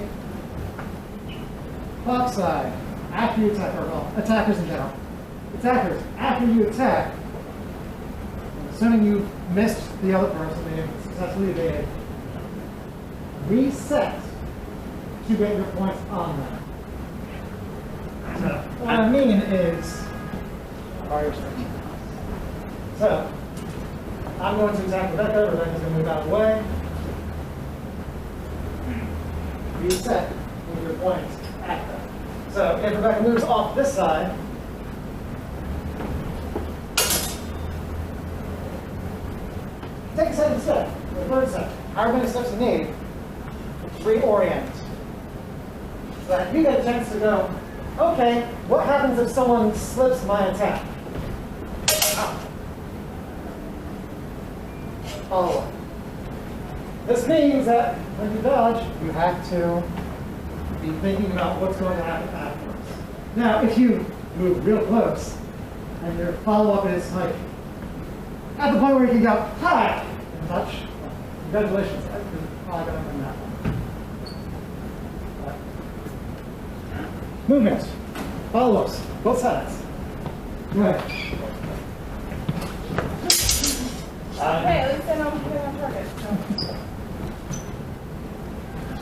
Clock side, after you attack, or well, attackers in general. Attackers, after you attack, assuming you missed the other person and you successfully evaded, reset to get your points on them. So, what I mean is, so, I'm going to attack Rebecca. Rebecca's going to move out of the way. Reset with your points at them. So, if Rebecca moves off this side, take a second step, or a third step, however many steps you need, reorient. So that you get a chance to go, okay, what happens if someone slips my attack? Follow up. This means that when you dodge, you have to be thinking about what's going to happen afterwards. Now, if you move real close, and your follow-up is like, at the point where you can go, hi, and touch, congratulations, you're probably going to win that one. Movement, follow-ups, both sides. Right. Hey, at least I know I'm putting on target. So.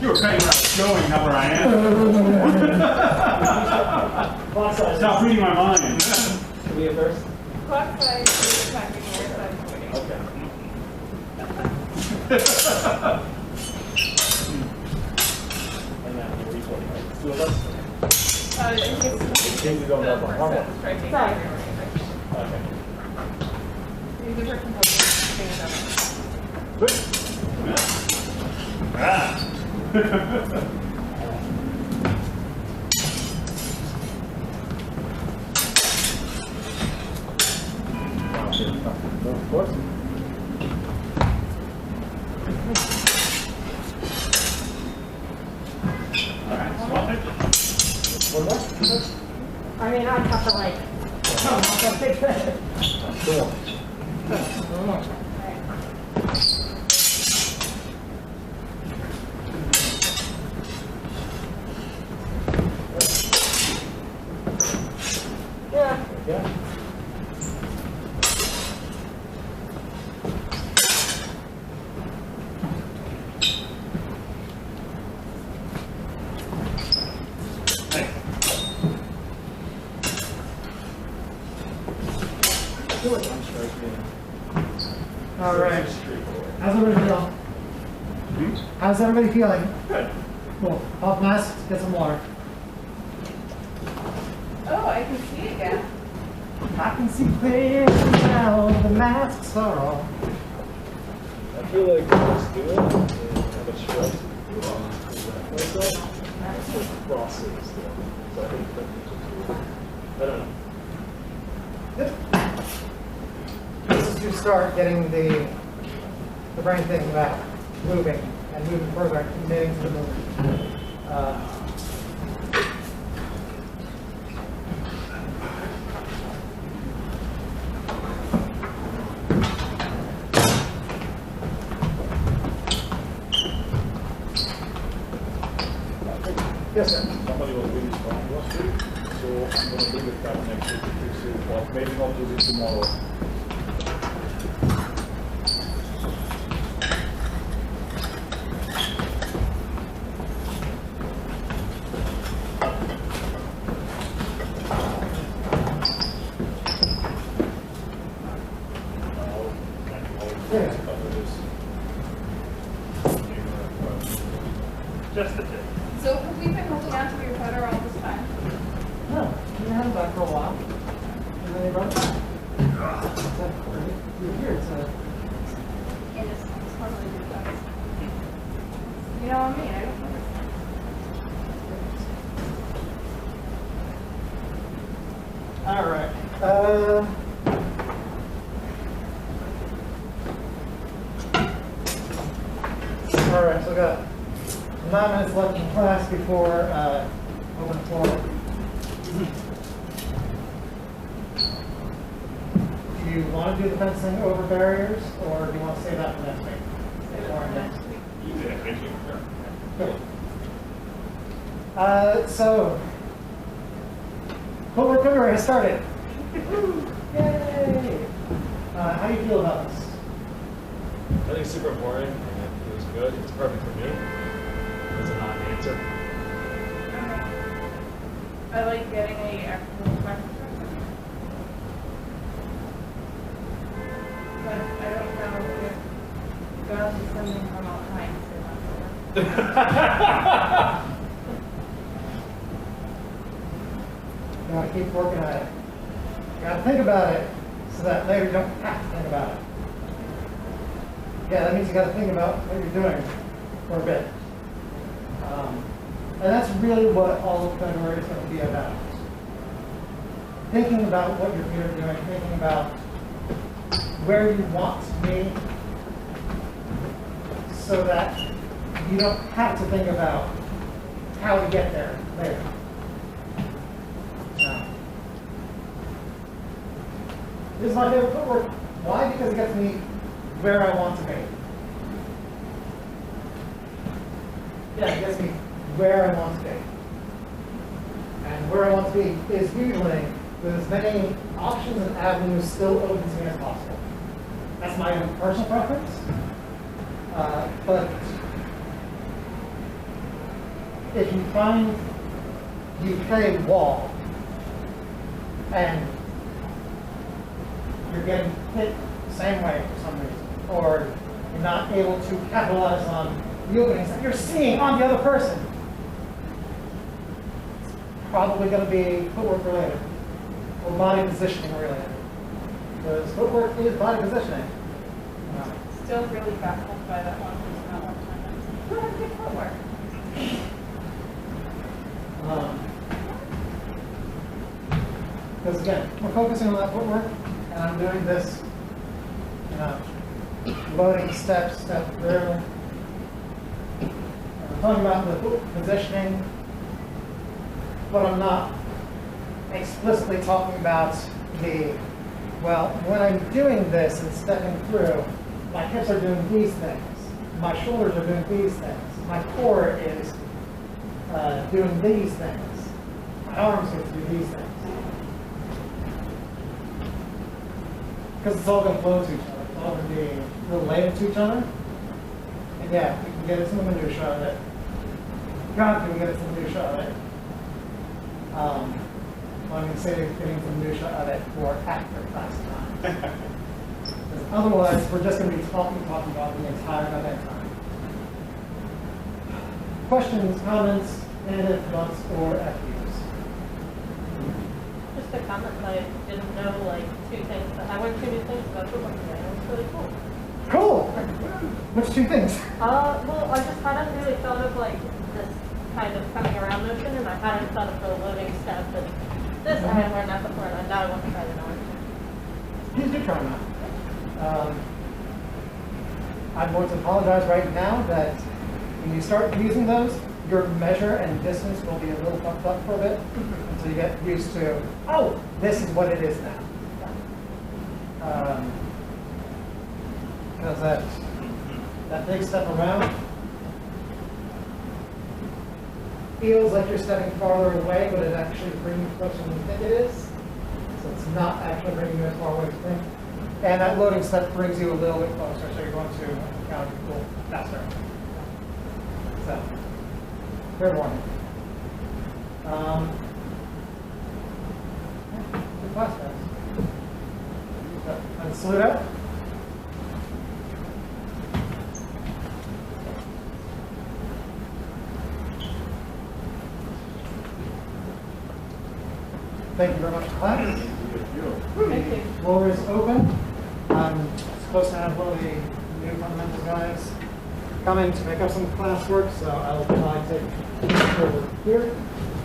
You were saying where I was going, not where I am. Clock side. Stop reading my mind. Should we go first? Clock side is attacking, your side is avoiding. Okay. And then we're equal, right? Two of us? It's Maybe we don't know the about first harm. set is striking. Sorry. Okay. These are composing. Good. Ah. Of course. All right, swap it. One more? I mean, I'd have to like, come off that big bed. Cool. Yeah. Yeah. All right. How's everybody feeling? How's everybody feeling? Good. Cool. Off mask, get some water. Oh, I can see it again. I can see clear now, the masks are off. I feel like let's do it and have a stress. Myself, crosses though. So I think that I don't know. This is to start getting the brain thinking about moving and moving further and committing to the movement. Yes, sir. Somebody was really strong last week, so I'm going to bring it back next week to fix it. Well, maybe not do it tomorrow. Just the tip. So have we been holding on to your putter all this time? No, you had it back for a while. And then you brought it back. You're here, so. It is totally ridiculous. You know what I mean? I don't understand. All right. All right, so we got 9 minutes left in class before open floor. Do you want to do the fencing over barriers, or do you want to save that for next week? Save it for next week. Good. So, Footwork February has started. Yay! How do you feel about this? I think it's super important and it feels good. It's perfect for me. It's a non-answer. I like getting a actual practice session. But I don't know if God is something from all time, so that's You want to keep working at it. You got to think about it so that later you don't have to think about it. Yeah, that means you got to think about what you're doing for a bit. And that's really what all of February is going to be about. Thinking about what you're here doing, thinking about where you want to be, so that you don't have to think about how to get there later. This is my favorite footwork. Why? Because it gets me where I want to be. Yeah, it gets me where I want to be. And where I want to be is usually with as many options and avenues still open to me as possible. That's my own personal preference. But if you find you play wall and you're getting hit the same way for some reason, or you're not able to capitalize on the openings that you're seeing on the other person, it's probably going to be footwork related or body positioning related. Because footwork is body positioning. Still really baffled by that one who's not one time. Who has good footwork? Because again, we're focusing on that footwork, and I'm doing this, loading step through. I'm talking about the foot positioning, but I'm not explicitly talking about when I'm doing this and stepping through, my hips are doing these things, my shoulders are doing these things, my core is doing these things, my arms get to do these things. Because it's all going to flow to each other, it's all going to be related to each other. And yeah, we can get into the minutia of it. God, can we get into the minutia of it? Well, I'm going to say getting into the minutia of it for after class time. Because otherwise, we're just going to be talking about the entire event time. Questions, comments, negative thoughts, or FUs? Just a comment that I didn't know, like, two things. I learned two new things about footwork today. It was really cool. Cool! Which two things? Well, I just hadn't really thought of, like, this kind of coming around notion, and I hadn't thought of the loading step, but this, I hadn't learned that before, and now I want to try it on. Please do try them out. I'm going to apologize right now that when you start using those, your measure and distance will be a little fucked up for a bit until you get used to, oh, this is what it is now. Because that big step around feels like you're stepping farther away, but it actually brings you closer than you think it is. So it's not actually bringing you as far away as you think. And that loading step brings you a little bit closer, so you're going to count a little faster. So, fair warning. Good class, guys. And salute out. Thank you very much, class. Thank you. Floor is open. I'm supposed to have one of the new fundamental guys come in to pick up some classwork, so I'll probably take over here.